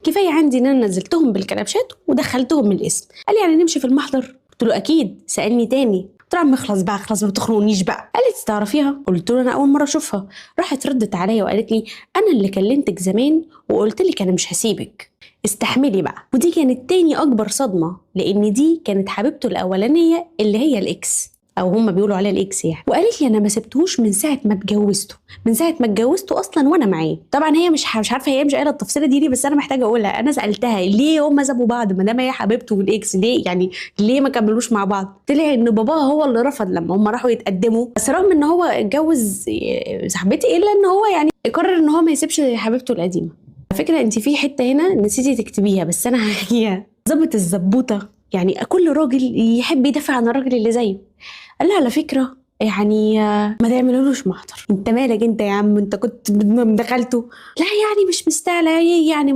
كفايه عندي ان انا نزلتهم بالكلبشات ودخلتهم من الاسم. قال لي يعني نمشي في المحضر؟ قلت له اكيد. سالني تاني، قلت له عم اخلص بقى، خلاص ما تخنقونيش بقى. قالت تعرفيها؟ قلت له انا اول مره اشوفها. راحت ردت عليا وقالت لي انا اللي كلمتك زمان وقلت لك انا مش هسيبك، استحملي بقى. ودي كانت تاني اكبر صدمه، لان دي كانت حبيبته الاولانيه اللي هي الاكس، او هم بيقولوا عليها الاكس يعني. وقالت لي انا ما سبتهوش من ساعه ما اتجوزته، من ساعه ما اتجوزته اصلا وانا معاه. طبعا هي مش عارفه، هي مش قايله التفصيله دي ليه، بس انا محتاجه اقولها. انا سالتها ليه هم سابوا بعض ما دام هي حبيبته والاكس، ليه يعني ليه ما كملوش مع بعض؟ طلع ان باباها هو اللي رفض لما هم راحوا يتقدموا، بس رغم ان هو اتجوز صاحبتي الا ان هو يعني قرر ان هو ما يسيبش حبيبته القديمه. على فكره انت في حته هنا نسيتي تكتبيها بس انا هحكيها. ظبط الزبوطه، يعني كل راجل يحب يدافع عن الراجل اللي زيه. قال لها على فكره يعني ما تعملولوش محضر. انت مالك انت يا عم، انت كنت دخلته؟ لا يعني مش مستاهله، يعني